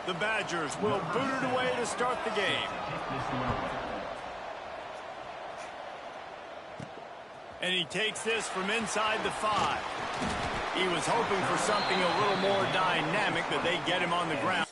The Badgers will boot it away to start the game. And he takes this from inside the 5. He was hoping for something a little more dynamic, but they get him on the ground.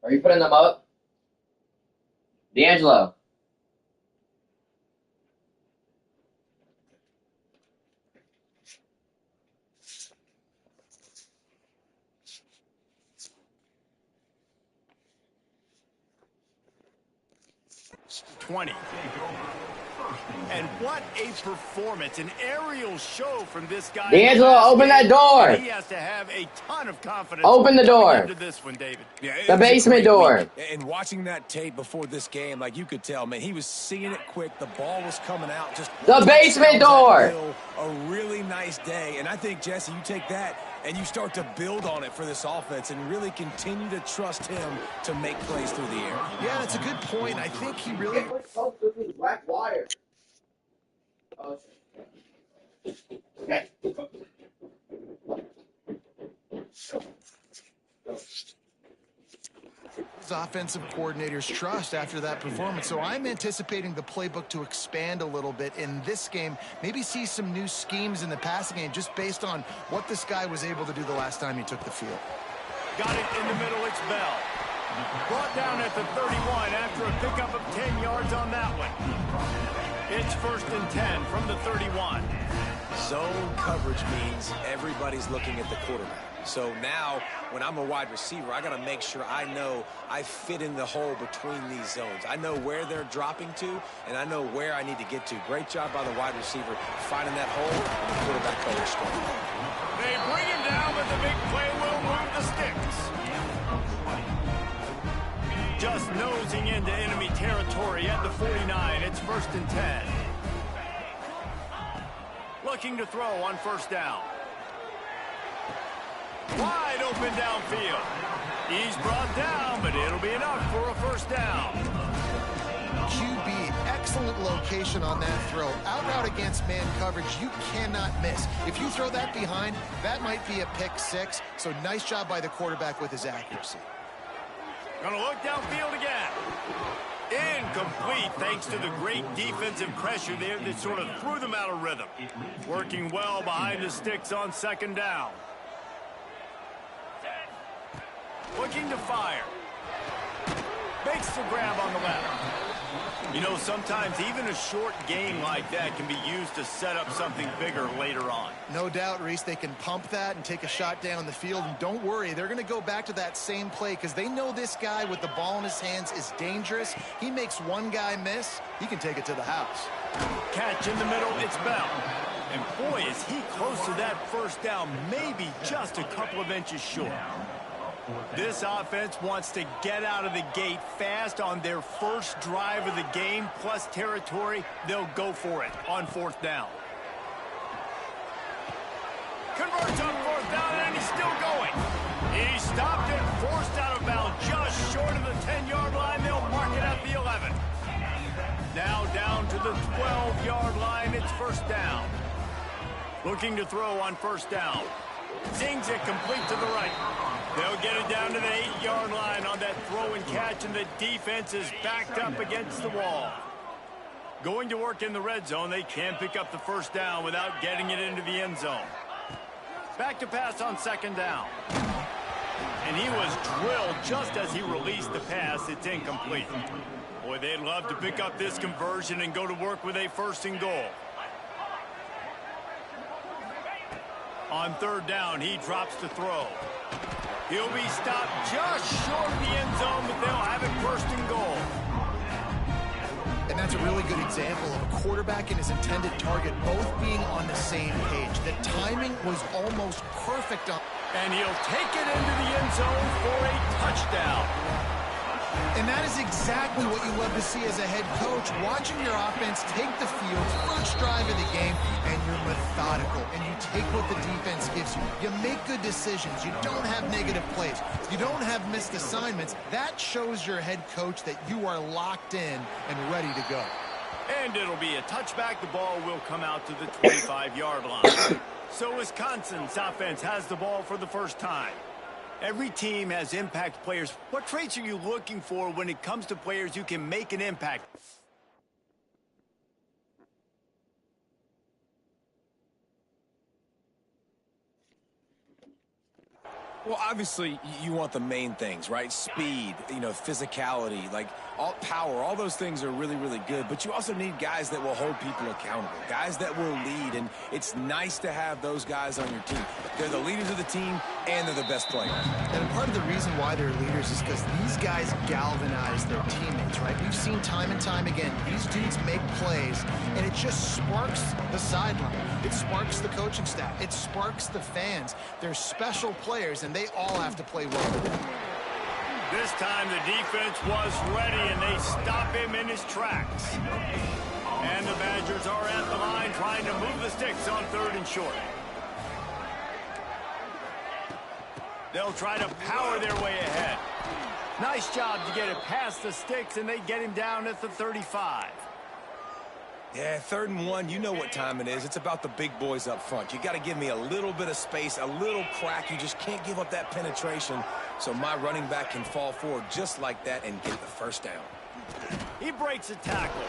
Are you putting them up? D'Angelo. And what a performance, an aerial show from this guy. D'Angelo, open that door. He has to have a ton of confidence. Open the door. Into this one, David. Yeah, the basement door. And watching that tape before this game, like you could tell, man, he was seeing it quick. The ball was coming out. Just the basement door. A really nice day. And I think, Jesse, you take that and you start to build on it for this offense and really continue to trust him to make plays through the air. Yeah, that's a good point. I think he really... Black wire. Oh, okay. His offensive coordinators trust after that performance. So I'm anticipating the playbook to expand a little bit in this game. Maybe see some new schemes in the passing game just based on what this guy was able to do the last time he took the field. Got it in the middle. It's Bell. Brought down at the 31 after a pickup of 10 yards on that one. It's 1st and 10 from the 31. Zone coverage means everybody's looking at the quarterback. So now, when I'm a wide receiver, I got to make sure I know I fit in the hole between these zones. I know where they're dropping to, and I know where I need to get to. Great job by the wide receiver finding that hole, and the quarterback better score. They bring him down, but the big play will move the sticks. Just nosing into enemy territory at the 49. It's 1st and 10. Looking to throw on 1st down. Wide open downfield. He's brought down, but it'll be enough for a 1st down. QB, excellent location on that throw. Out route against man coverage, you cannot miss. If you throw that behind, that might be a pick 6. So nice job by the quarterback with his accuracy. Gonna look downfield again. Incomplete thanks to the great defensive pressure there that sort of threw them out of rhythm. Working well behind the sticks on 2nd down. Looking to fire. Makes the grab on the left. You know, sometimes even a short game like that can be used to set up something bigger later on. No doubt, Reese, they can pump that and take a shot down the field. And don't worry, they're going to go back to that same play because they know this guy with the ball in his hands is dangerous. He makes one guy miss, he can take it to the house. Catch in the middle, it's Bell. And boy, is he close to that 1st down, maybe just a couple of inches short. This offense wants to get out of the gate fast on their first drive of the game, plus territory. They'll go for it on 4th down. Converts on 4th down, and he's still going. He stopped it, forced out of bounds just short of the 10-yard line. They'll mark it at the 11. Now down to the 12-yard line. It's first down. Looking to throw on first down. Zings it complete to the right. They'll get it down to the 8-yard line on that throw and catch, and the defense is backed up against the wall. Going to work in the red zone, they can't pick up the first down without getting it into the end zone. Back to pass on second down. And he was drilled just as he released the pass. It's incomplete. Boy, they'd love to pick up this conversion and go to work with a first and goal. On third down, he drops to throw. He'll be stopped just short of the end zone, but they'll have it first and goal. And that's a really good example of a quarterback and his intended target both being on the same page. The timing was almost perfect. And he'll take it into the end zone for a touchdown. And that is exactly what you love to see as a head coach, watching your offense take the field, first drive of the game, and you're methodical, and you take what the defense gives you. You make good decisions. You don't have negative plays. You don't have missed assignments. That shows your head coach that you are locked in and ready to go. And it'll be a touchback. The ball will come out to the 25-yard line. So Wisconsin's offense has the ball for the first time. Every team has impact players. What traits are you looking for when it comes to players who can make an impact? Well, obviously, you want the main things, right? Speed, physicality, like all power, all those things are really, really good. But you also need guys that will hold people accountable, guys that will lead. And it's nice to have those guys on your team. They're the leaders of the team, and they're the best players. And part of the reason why they're leaders is because these guys galvanize their teammates, right? We've seen time and time again, these dudes make plays, and it just sparks the sideline. It sparks the coaching staff. It sparks the fans. They're special players, and they all have to play well today. This time the defense was ready, and they stop him in his tracks. And the Badgers are at the line trying to move the sticks on third and short. They'll try to power their way ahead. Nice job to get it past the sticks, and they get him down at the 35. Yeah, 3rd and 1, you know what time it is. It's about the big boys up front. You got to give me a little bit of space, a little crack. You just can't give up that penetration, so my running back can fall forward just like that and get the first down. He breaks a tackle.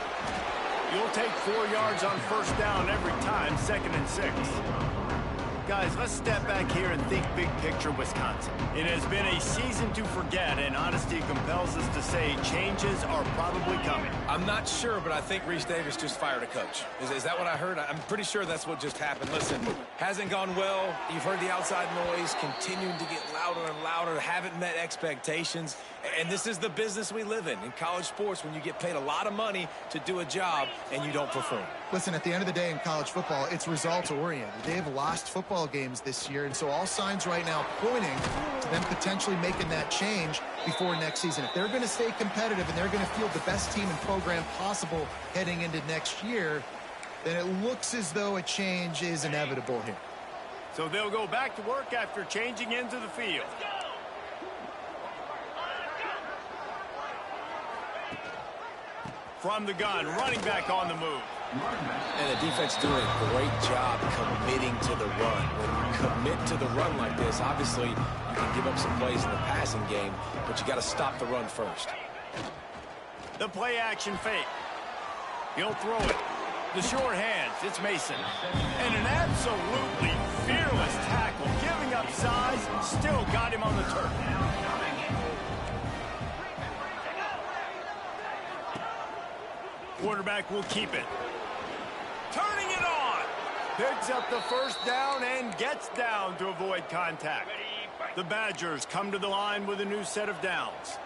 You'll take 4 yards on first down every time, 2nd and 6. Guys, let's step back here and think big picture Wisconsin. It has been a season to forget, and honesty compels us to say changes are probably coming. I'm not sure, but I think Reese Davis just fired a coach. Is that what I heard? I'm pretty sure that's what just happened. Listen, hasn't gone well. You've heard the outside noise, continuing to get louder and louder, haven't met expectations. And this is the business we live in college sports, when you get paid a lot of money to do a job and you don't perform. Listen, at the end of the day in college football, it's results-oriented. They have lost football games this year, and so all signs right now pointing to them potentially making that change before next season. If they're going to stay competitive and they're going to field the best team and program possible heading into next year, then it looks as though a change is inevitable here. So they'll go back to work after changing into the field. From the gun, running back on the move. And the defense doing a great job committing to the run. When you commit to the run like this, obviously you can give up some plays in the passing game, but you got to stop the run first. The play action fake. He'll throw it. The short hands, it's Mason. And an absolutely fearless tackle, giving up size, still got him on the turf. Quarterback will keep it. Turning it on. Picks up the first down and gets down to avoid contact. The Badgers come to the line with a new set of downs.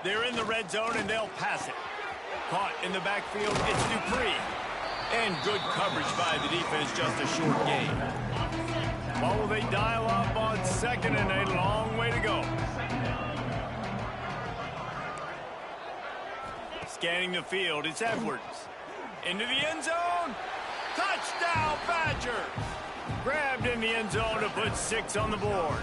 They're in the red zone and they'll pass it. Caught in the backfield, it's Dupree. And good coverage by the defense, just a short gain. What will they dial up on second, and a long way to go. Scanning the field, it's Edwards. Into the end zone. Touchdown, Badgers. Grabbed in the end zone to put 6 on the board.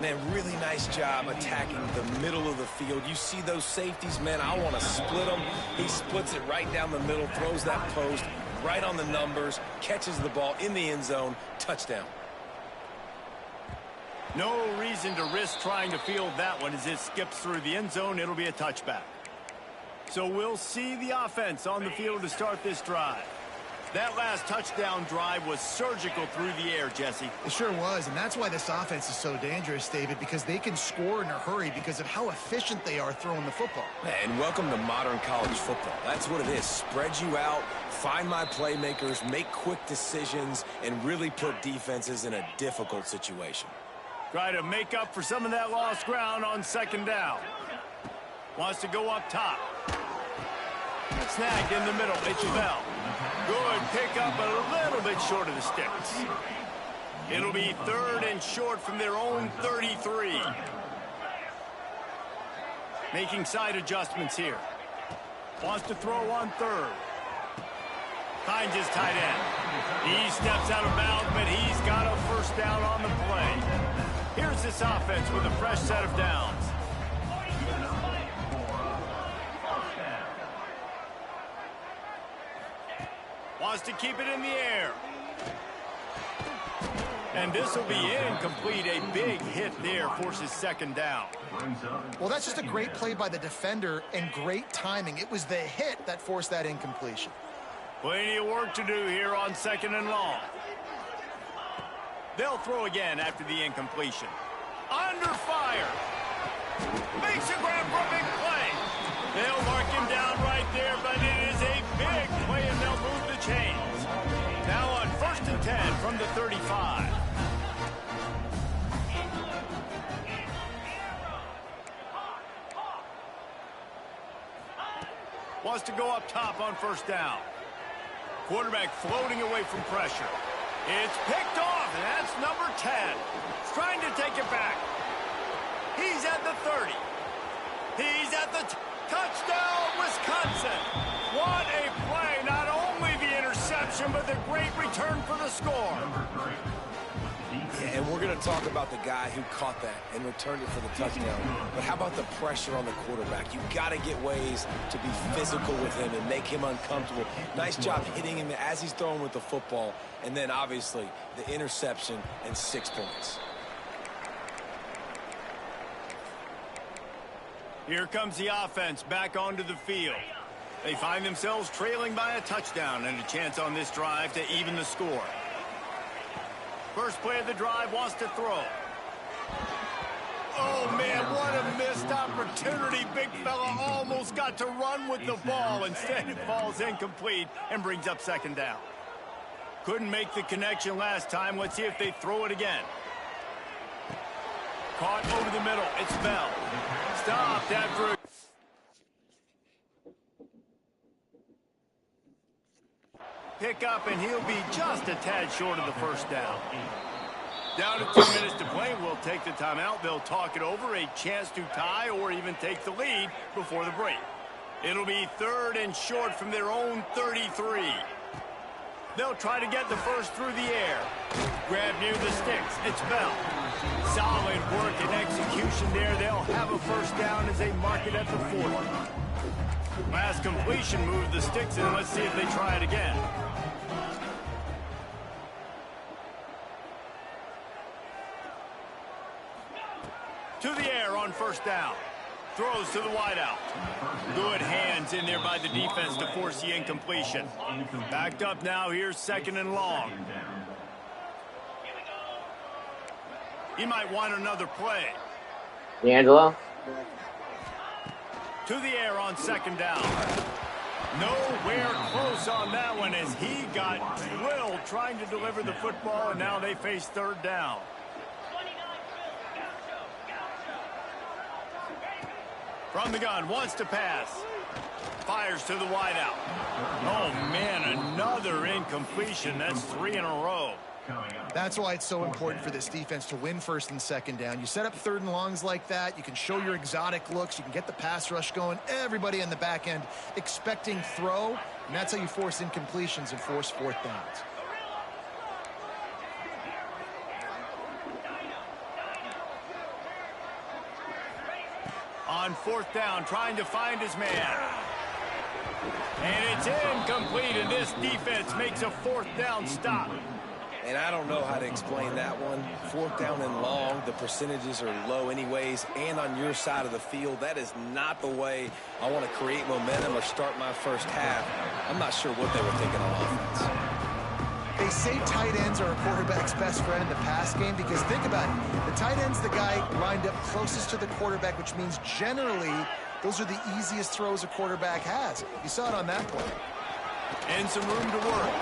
Man, really nice job attacking the middle of the field. You see those safeties, man, I want to split them. He splits it right down the middle, throws that post right on the numbers, catches the ball in the end zone, touchdown. No reason to risk trying to field that one as it skips through the end zone. It'll be a touchback. So we'll see the offense on the field to start this drive. That last touchdown drive was surgical through the air, Jesse. It sure was, and that's why this offense is so dangerous, David, because they can score in a hurry because of how efficient they are throwing the football. And welcome to modern college football. That's what it is. Spread you out, find my playmakers, make quick decisions, and really put defenses in a difficult situation. Try to make up for some of that lost ground on second down. Wants to go up top. Snagged in the middle. It's Bell. Good pickup, a little bit short of the sticks. It'll be 3rd and short from their own 33. Making side adjustments here. Wants to throw on 3rd. Finds his tight end. He steps out of bounds, but he's got a first down on the play. Here's this offense with a fresh set of downs. Wants to keep it in the air. And this will be incomplete. A big hit there forces second down. Well, that's just a great play by the defender and great timing. It was the hit that forced that incompletion. Plenty of work to do here on 2nd and long. They'll throw again after the incompletion. Under fire. Makes a grab for a big play. They'll mark him down right there, but it is a big play, and they'll move the chains. Now on 1st and 10 from the 35. Wants to go up top on 1st down. Quarterback floating away from pressure. It's picked off, and that's number 10. He's trying to take it back. He's at the 30. He's at the touchdown, Wisconsin. What a play. Not only the interception, but the great return for the score. Yeah, and we're going to talk about the guy who caught that and returned it for the touchdown. But how about the pressure on the quarterback? You got to get ways to be physical with him and make him uncomfortable. Nice job hitting him as he's throwing with the football. And then, obviously, the interception and 6 points. Here comes the offense back onto the field. They find themselves trailing by a touchdown and a chance on this drive to even the score. First play of the drive, wants to throw. Oh, man, what a missed opportunity. Big fella almost got to run with the ball. Instead, it falls incomplete and brings up second down. Couldn't make the connection last time. Let's see if they throw it again. Caught over the middle. It's Bell. Stopped after it. Pick up, and he'll be just a tad short of the first down. Down to 2 minutes to play. We'll take the timeout. They'll talk it over. A chance to tie or even take the lead before the break. It'll be 3rd and short from their own 33. They'll try to get the first through the air. Grab near the sticks. It's Bell. Solid work and execution there. They'll have a first down as they mark it at the 40. Last completion moved the sticks in. Let's see if they try it again. To the air on first down. Throws to the wideout. Good hands in there by the defense to force the incompletion. Backed up now. Here's 2nd and long. He might want another play. D'Angelo? To the air on 2nd down. Nowhere close on that one as he got drilled trying to deliver the football, and now they face 3rd down. From the gun, wants to pass. Fires to the wideout. Oh, man, another incompletion. That's 3 in a row. That's why it's so important for this defense to win 1st and 2nd down. You set up 3rd and longs like that. You can show your exotic looks. You can get the pass rush going. Everybody in the back end expecting throw, and that's how you force incompletions and force 4th downs. on 4th down, trying to find his man. And it's incomplete, and this defense makes a 4th down stop. And I don't know how to explain that one. 4th down and long, the percentages are low anyways, and on your side of the field, that is not the way I want to create momentum or start my first half. I'm not sure what they were thinking on offense. They say tight ends are a quarterback's best friend in the pass game because think about it. The tight end's the guy lined up closest to the quarterback, which means generally those are the easiest throws a quarterback has. You saw it on that play. And some room to work.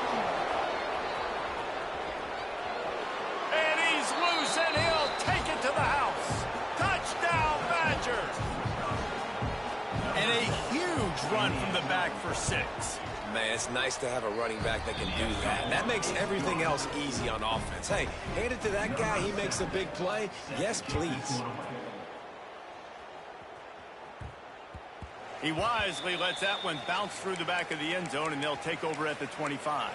And he's loose, and he'll take it to the house. Touchdown, Badgers. And a huge run from the back for 6. Man, it's nice to have a running back that can do that. And that makes everything else easy on offense. Hey, hand it to that guy. He makes a big play. Yes, please. He wisely lets that one bounce through the back of the end zone, and they'll take over at the 25.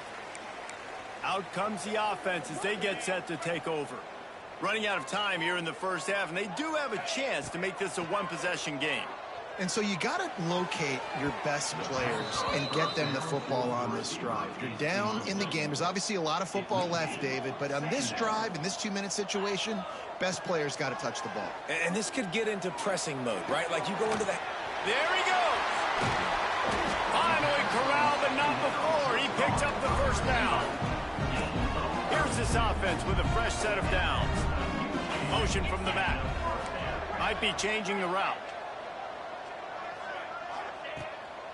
Out comes the offense as they get set to take over. Running out of time here in the first half, and they do have a chance to make this a one-possession game. And so you got to locate your best players and get them the football on this drive. You're down in the game. There's obviously a lot of football left, David, but on this drive, in this 2-minute situation, best players got to touch the ball. And this could get into pressing mode, right? Like you go into that. There he goes. Finally corralled, but not before. He picks up the first down. Here's this offense with a fresh set of downs. Motion from the back. Might be changing the route.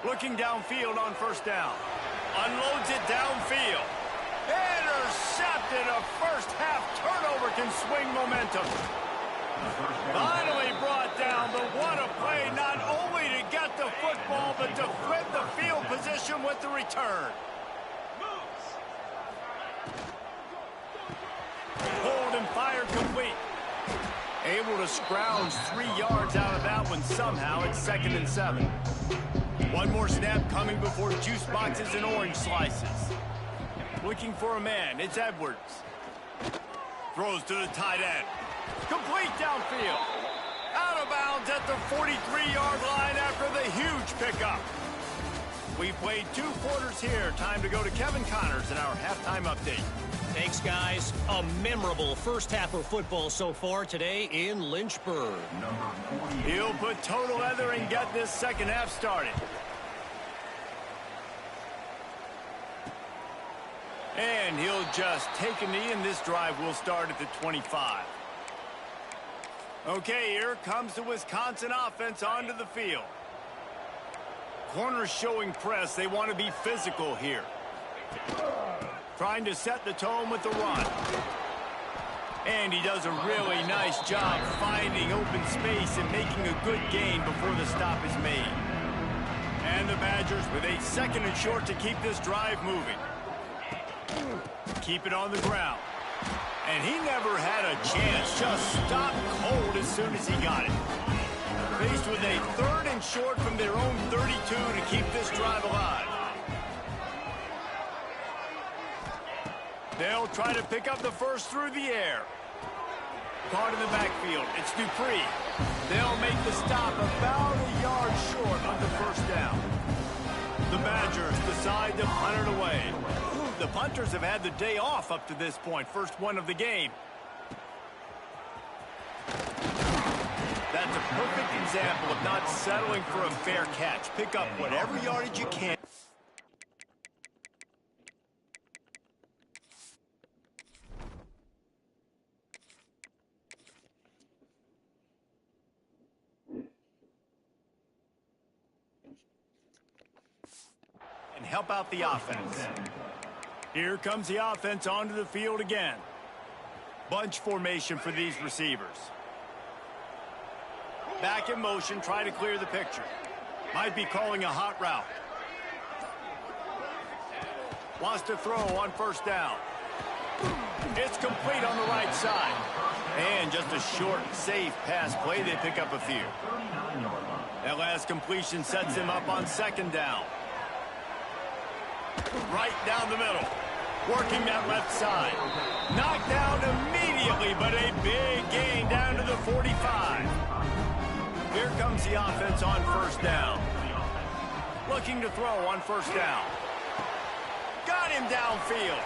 Looking downfield on 1st down. Unloads it downfield. Intercepted. A first-half turnover can swing momentum. Finally brought down, but what a play, not only to get the football, but to flip the field position with the return. Hold and fire complete. Able to scrounge 3 yards out of that one somehow. It's 2nd and 7. One more snap coming before juice boxes and orange slices. Looking for a man. It's Edwards. Throws to the tight end. Complete downfield. Out of bounds at the 43-yard line after the huge pickup. We played 2 quarters here. Time to go to Kevin Connors in our halftime update. Thanks, guys. A memorable first half of football so far today in Lynchburg. He'll put total leather and get this second half started. And he'll just take a knee, and this drive will start at the 25. Okay, here comes the Wisconsin offense onto the field. Corners showing press. They want to be physical here. Trying to set the tone with the run. And he does a really nice job finding open space and making a good gain before the stop is made. And the Badgers with a 2nd and short to keep this drive moving. Keep it on the ground. And he never had a chance. Just stopped cold as soon as he got it. Faced with a 3rd and short from their own 32 to keep this drive alive. They'll try to pick up the first through the air. Caught in the backfield. It's Dupree. They'll make the stop about a yard short of the first down. The Badgers decide to punt it away. The punters have had the day off up to this point. First one of the game. That's a perfect example of not settling for a fair catch. Pick up whatever yardage you can. And help out the offense. Here comes the offense onto the field again. Bunch formation for these receivers. Back in motion, try to clear the picture. Might be calling a hot route. Wants to throw on 1st down. It's complete on the right side. And just a short, safe pass play. They pick up a few. That last completion sets him up on 2nd down. Right down the middle. Working that left side. Knocked down immediately, but a big gain down to the 45. Here comes the offense on first down. Looking to throw on first down. Got him downfield.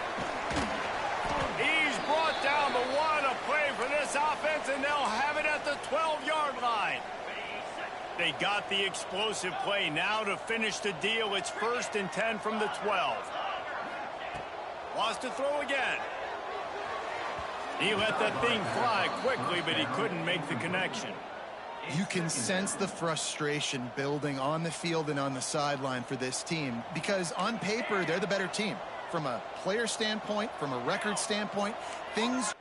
He's brought down the one. A play for this offense, and they'll have it at the 12-yard line. They got the explosive play. Now to finish the deal, it's 1st and 10 from the 12. Wants to throw again. He let that thing fly quickly, but he couldn't make the connection. You can sense the frustration building on the field and on the sideline for this team because on paper, they're the better team. From a player standpoint, from a record standpoint, things...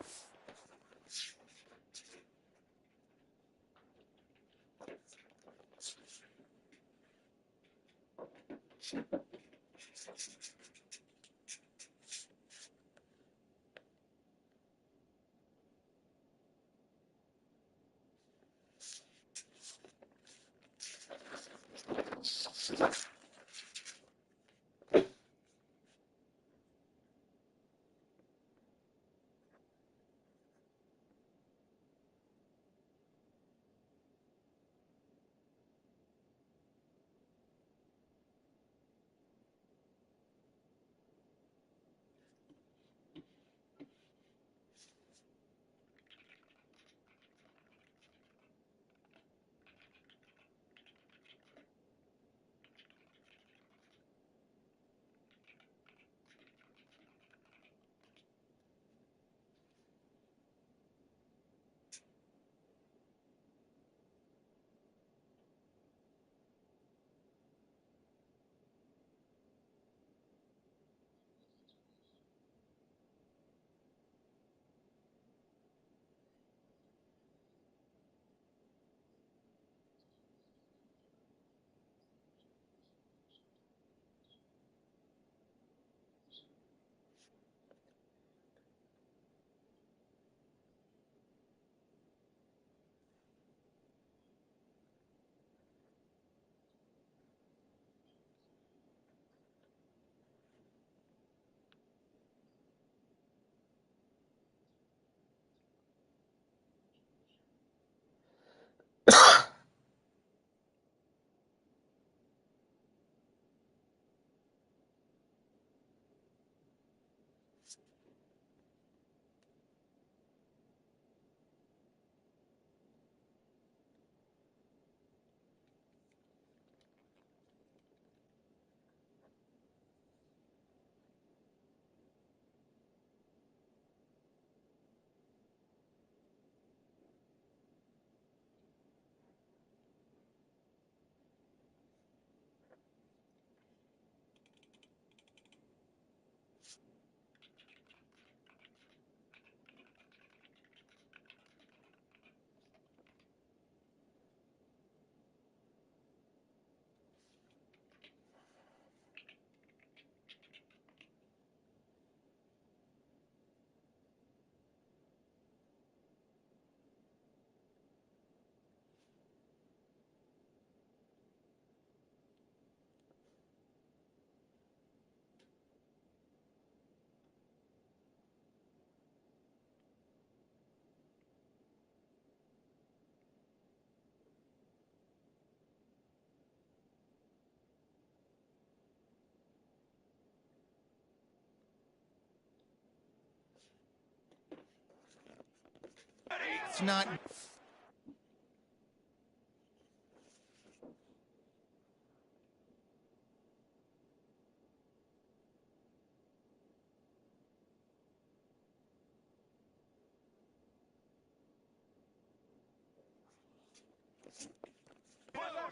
It's not...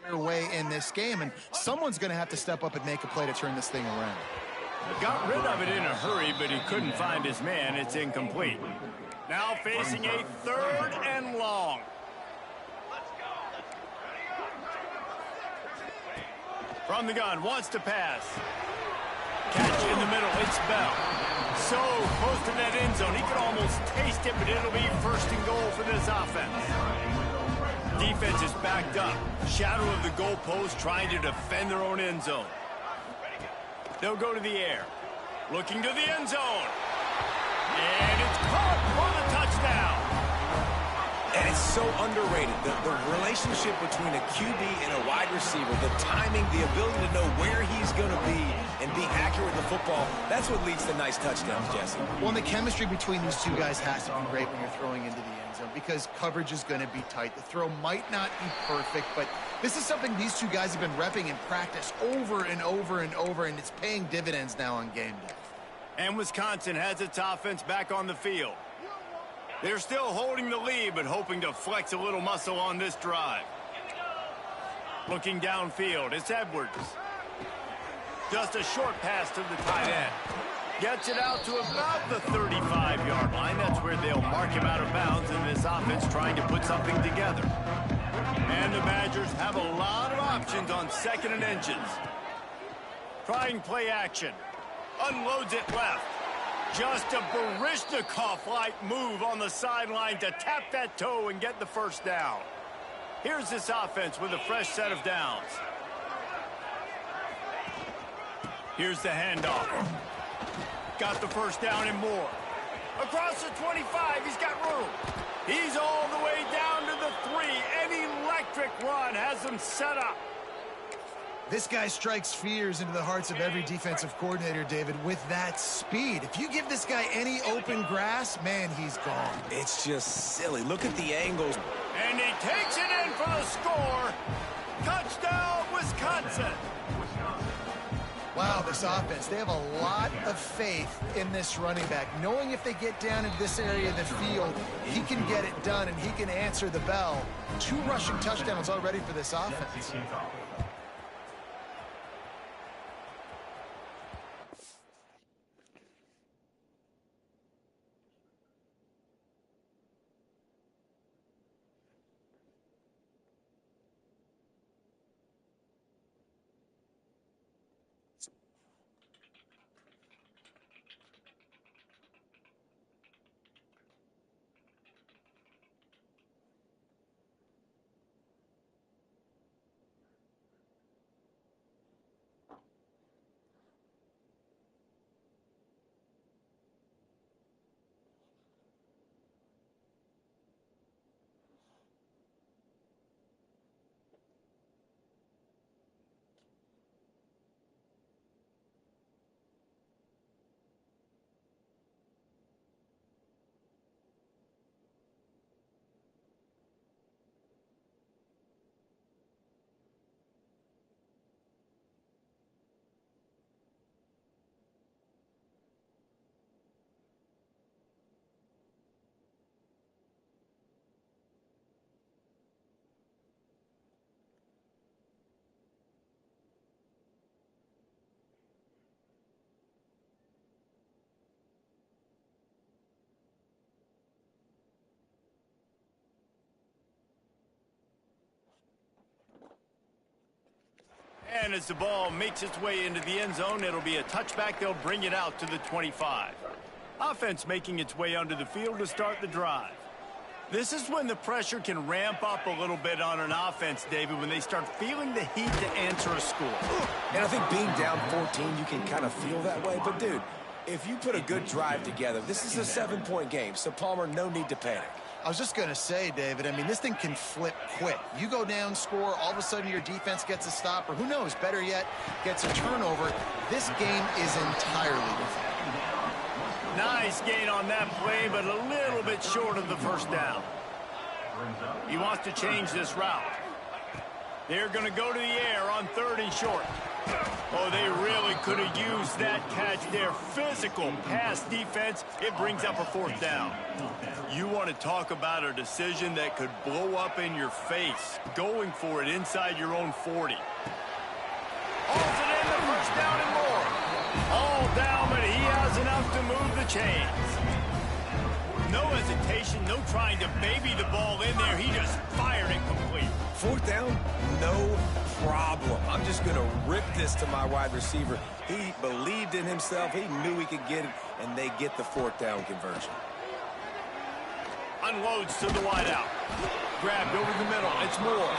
your way in this game, and someone's going to have to step up and make a play to turn this thing around. Got rid of it in a hurry, but he couldn't find his man. It's incomplete. Now facing a 3rd and long. From the gun, wants to pass. Catch in the middle, it's Bell. So close to that end zone, he could almost taste it, but it'll be 1st and goal for this offense. Defense is backed up. Shadow of the goalpost trying to defend their own end zone. They'll go to the air. Looking to the end zone. And it's caught for the touchdown. And it's so underrated. The relationship between a QB and a wide receiver, the timing, the ability to know where he's going to be and be accurate with the football, that's what leads to nice touchdowns, Jesse. Well, and the chemistry between these two guys has to be great when you're throwing into the end zone because coverage is going to be tight. The throw might not be perfect, but this is something these two guys have been repping in practice over and over and over, and it's paying dividends now on game day. And Wisconsin has its offense back on the field. They're still holding the lead, but hoping to flex a little muscle on this drive. Looking downfield, it's Edwards. Just a short pass to the tight end. Gets it out to about the 35-yard line. That's where they'll mark him out of bounds in this offense trying to put something together. And the Badgers have a lot of options on 2nd and inches. Trying play action. Unloads it left. Just a Baryshnikov-like move on the sideline to tap that toe and get the first down. Here's this offense with a fresh set of downs. Here's the handoff. Got the first down and more. Across the 25, he's got room. He's all the way down to the 3. An electric run has him set up. This guy strikes fears into the hearts of every defensive coordinator, David, with that speed. If you give this guy any open grass, man, he's gone. It's just silly. Look at the angles. And he takes it in for the score. Touchdown, Wisconsin. Wow, this offense, they have a lot of faith in this running back. Knowing if they get down in this area of the field, he can get it done and he can answer the bell. 2 rushing touchdowns already for this offense. And as the ball makes its way into the end zone, it'll be a touchback. They'll bring it out to the 25. Offense making its way onto the field to start the drive. This is when the pressure can ramp up a little bit on an offense, David, when they start feeling the heat to answer a score. And I think being down 14, you can kind of feel that way. But, dude, if you put a good drive together, this is a 7-point game. So, Palmer, no need to panic. I was just going to say, David, I mean, this thing can flip quick. You go down, score, all of a sudden your defense gets a stop, or who knows, better yet, gets a turnover. This game is entirely different. Nice gain on that play, but a little bit short of the first down. He wants to change this route. They're going to go to the air on 3rd and short. Oh, they really could have used that catch there. Physical pass defense. It brings up a 4th down. You want to talk about a decision that could blow up in your face. Going for it inside your own 40. Hauls it in, the first down and more. All down, but he has enough to move the chains. No hesitation, no trying to baby the ball in there. He just fired it complete. 4th down, no problem. I'm just going to rip this to my wide receiver. He believed in himself. He knew he could get it, and they get the 4th down conversion. Unloads to the wideout. Grabbed over the middle. It's Moore.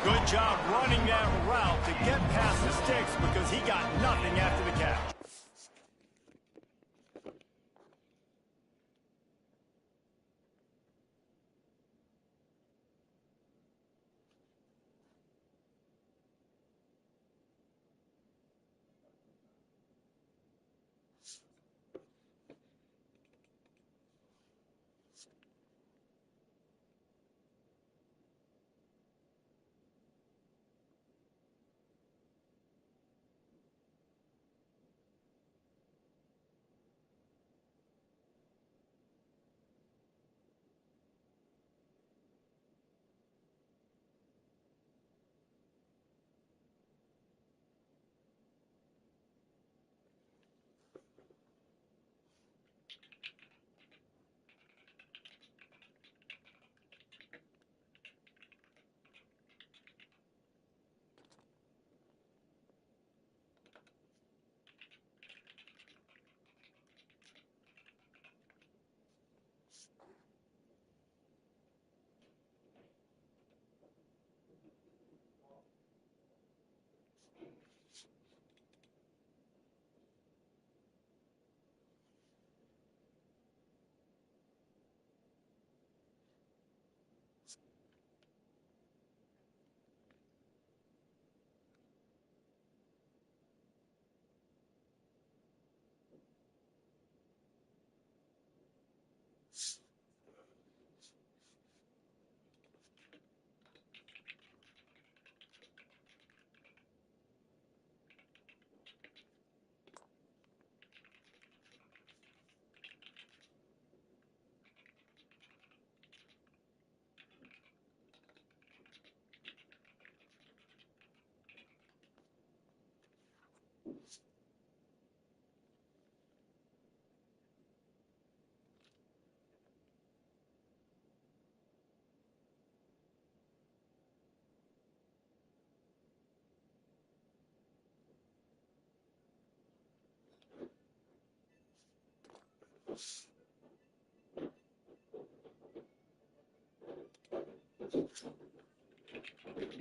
Good job running that route to get past the sticks because he got nothing after the catch.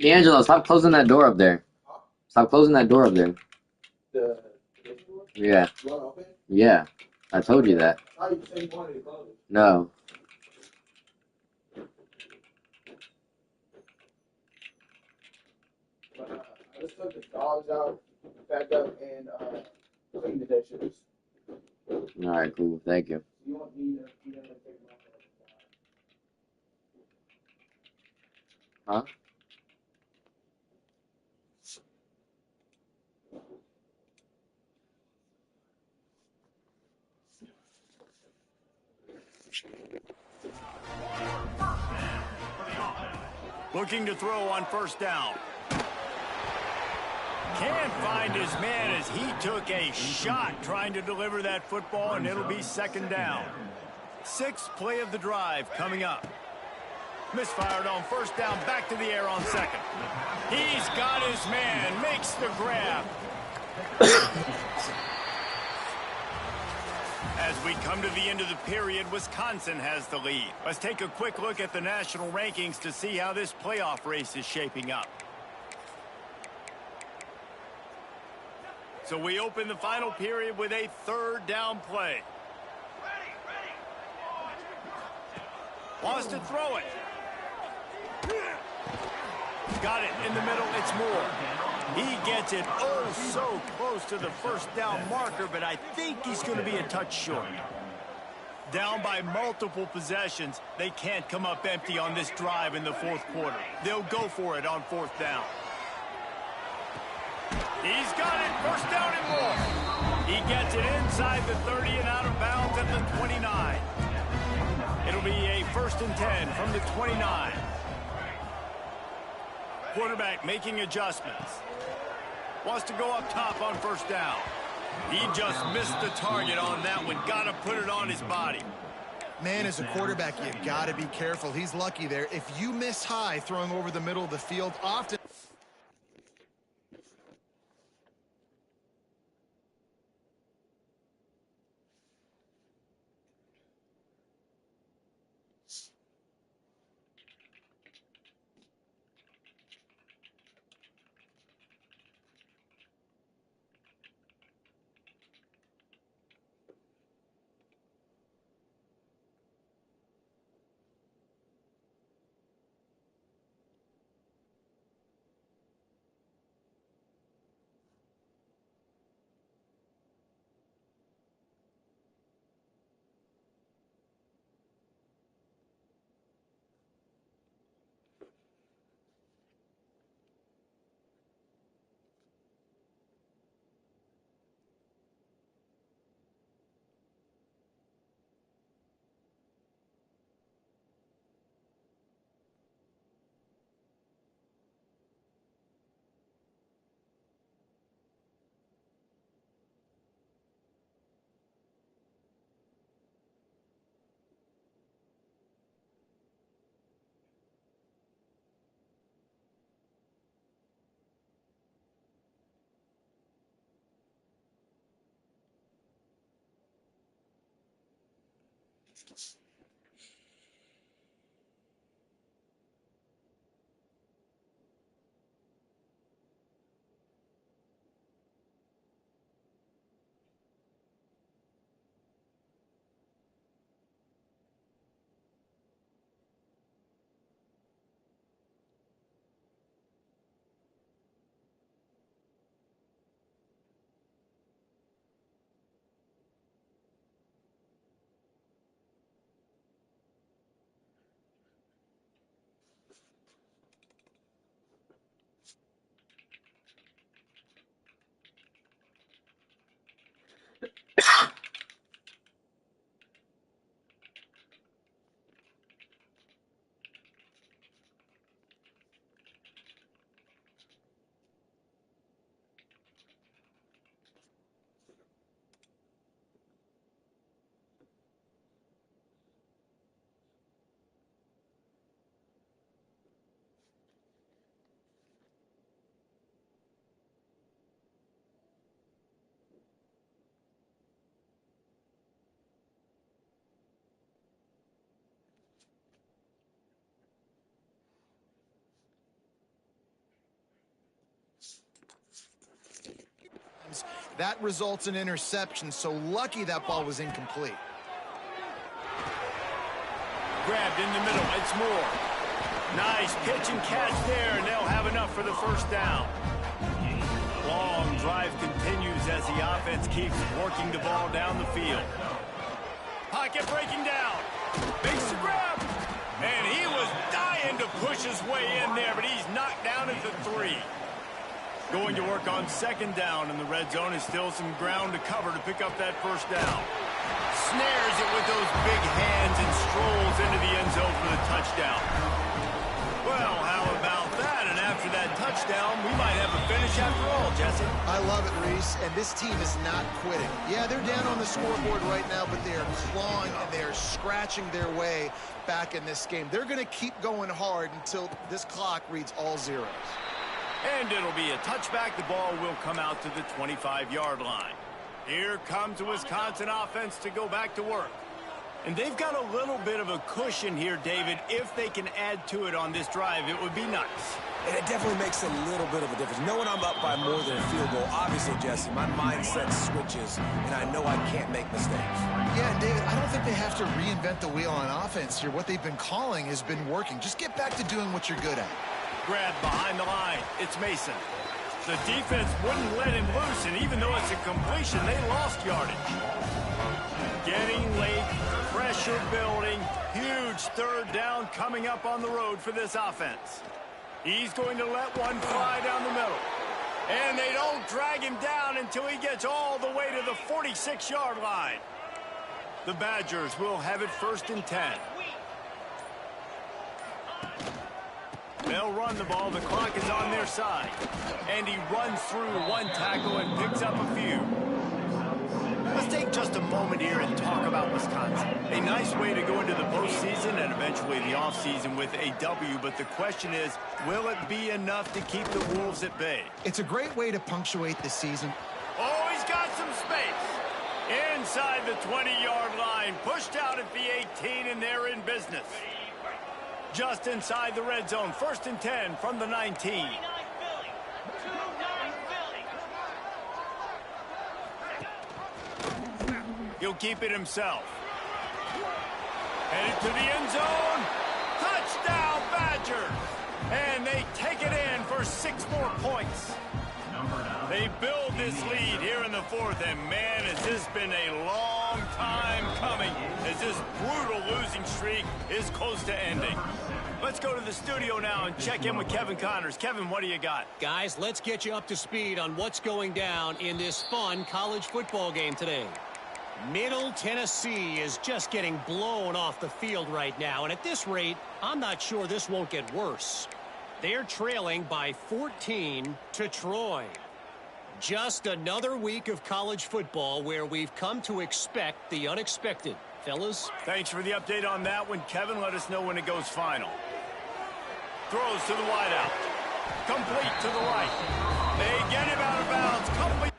D'Angelo, stop closing that door up there. Stop closing that door up there. Yeah. Yeah. I told you that. No. I just took the dogs out, back up, and cleaned the dishes. Alright, cool. Thank you. You want me to take them Huh? out? Looking to throw on first down. Can't find his man as he took a shot trying to deliver that football, and it'll be second down. Sixth play of the drive coming up. Misfired on first down, back to the air on second. He's got his man, makes the grab. As we come to the end of the period, Wisconsin has the lead. Let's take a quick look at the national rankings to see how this playoff race is shaping up. So we open the final period with a third down play. Wants to throw it. Got it in the middle. It's Moore. He gets it oh so close to the first down marker, but I think he's going to be a touch short. Down by multiple possessions, they can't come up empty on this drive in the fourth quarter. They'll go for it on fourth down. He's got it, first down and more. He gets it inside the 30 and out of bounds at the 29. It'll be a 1st and 10 from the 29. Quarterback making adjustments. Wants to go up top on first down. He just missed the target on that one. Got to put it on his body. Man, as a quarterback, you got to be careful. He's lucky there. If you miss high throwing over the middle of the field, often... That results in interception, so lucky that ball was incomplete. Grabbed in the middle. It's Moore. Nice pitch and catch there, and they'll have enough for the first down. Long drive continues as the offense keeps working the ball down the field. Pocket breaking down. Makes the grab. And he was dying to push his way in there, but he's knocked down at the 3. Going to work on second down, and the red zone is still some ground to cover to pick up that first down. Snares it with those big hands and strolls into the end zone for the touchdown. Well, how about that? And after that touchdown, we might have a finish after all, Jesse. I love it, Reese, and this team is not quitting. Yeah, they're down on the scoreboard right now, but they are clawing and they are scratching their way back in this game. They're going to keep going hard until this clock reads all zeros. And it'll be a touchback. The ball will come out to the 25-yard line. Here comes the Wisconsin offense to go back to work. And they've got a little bit of a cushion here, David. If they can add to it on this drive, it would be nice. And it definitely makes a little bit of a difference. Knowing I'm up by more than a field goal, obviously, Jesse, my mindset switches, and I know I can't make mistakes. Yeah, and David, I don't think they have to reinvent the wheel on offense here. What they've been calling has been working. Just get back to doing what you're good at. Grab behind the line. It's Mason. The defense wouldn't let him loose, and even though it's a completion, they lost yardage. Getting late, pressure building, huge third down coming up on the road for this offense. He's going to let one fly down the middle. And they don't drag him down until he gets all the way to the 46-yard line. The Badgers will have it 1st and 10. They'll run the ball. The clock is on their side. And he runs through one tackle and picks up a few. Let's take just a moment here and talk about Wisconsin. A nice way to go into the postseason and eventually the offseason with a W, but the question is, will it be enough to keep the Wolves at bay? It's a great way to punctuate the season. Oh, he's got some space. Inside the 20-yard line, pushed out at the 18, and they're in business. Just inside the red zone, 1st and 10 from the 19. He'll keep it himself. Headed to the end zone. Touchdown, Badgers. And they take it in for 6 more points. They build this lead here in the 4th, and man, has this been a long time coming as this brutal losing streak is close to ending. Let's go to the studio now and check in with Kevin Connors. Kevin, what do you got? Guys, let's get you up to speed on what's going down in this fun college football game today. Middle Tennessee is just getting blown off the field right now, and at this rate, I'm not sure this won't get worse. They're trailing by 14 to Troy. Just another week of college football where we've come to expect the unexpected. Fellas? Thanks for the update on that one, Kevin. Let us know when it goes final. Throws to the wideout. Complete to the right. They get him out of bounds. Complete.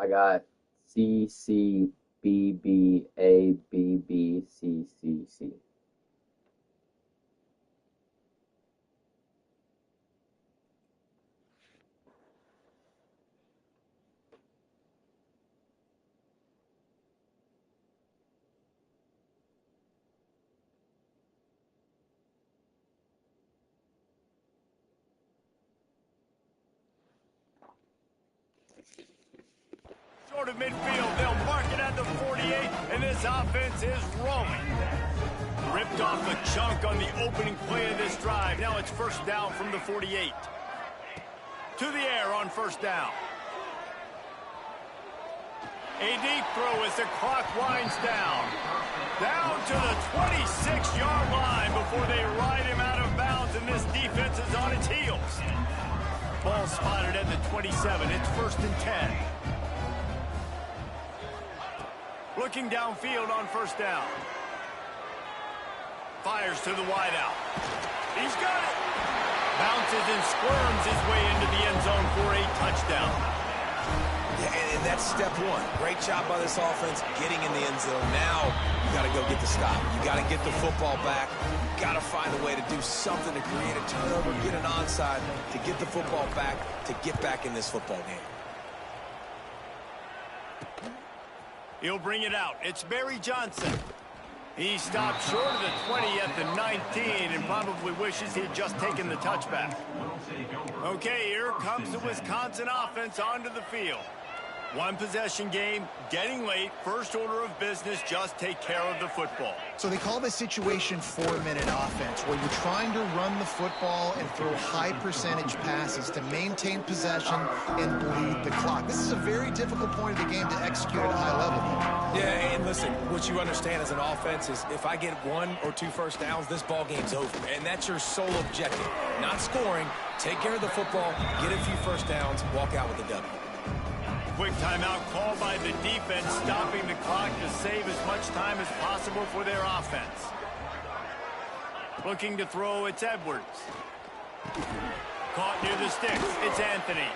I got C C B B A B B C C C. Short of midfield, they'll mark it at the 48, and this offense is rolling. Ripped off a chunk on the opening play of this drive. Now it's first down from the 48. To the air on first down. A deep throw as the clock winds down. Down to the 26-yard line before they ride him out of bounds, and this defense is on its heels. Ball spotted at the 27. It's first and 10. Looking downfield on first down. Fires to the wideout. He's got it. Bounces and squirms his way into the end zone for a touchdown. Yeah, and that's step one. Great job by this offense getting in the end zone. Now you got to go get the stop. You got to get the football back. You got to find a way to do something to create a turnover, get an onside, to get the football back, to get back in this football game. He'll bring it out. It's Barry Johnson. He stopped short of the 20 at the 19 and probably wishes he'd just taken the touchback. Okay, here comes the Wisconsin offense onto the field. One possession game, getting late, first order of business, just take care of the football. So they call this situation 4-minute offense, where you're trying to run the football and throw high percentage passes to maintain possession and bleed the clock. This is a very difficult point of the game to execute at a high level. Yeah, and listen, what you understand as an offense is if I get 1 or 2 first downs, this ball game's over. And that's your sole objective. Not scoring, take care of the football, get a few first downs, walk out with a W. Quick timeout called by the defense, stopping the clock to save as much time as possible for their offense. Looking to throw, it's Edwards. Caught near the sticks, it's Anthony.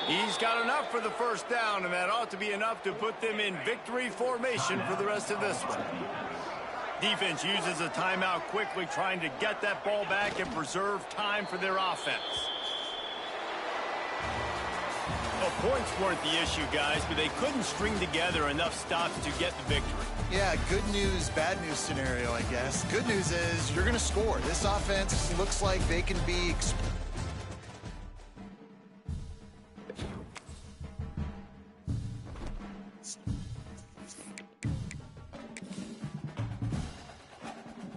He's got enough for the first down, and that ought to be enough to put them in victory formation for the rest of this one. Defense uses a timeout quickly, trying to get that ball back and preserve time for their offense. Well, points weren't the issue, guys, but they couldn't string together enough stops to get the victory. Yeah, good news, bad news scenario, I guess. Good news is you're going to score. This offense looks like they can be...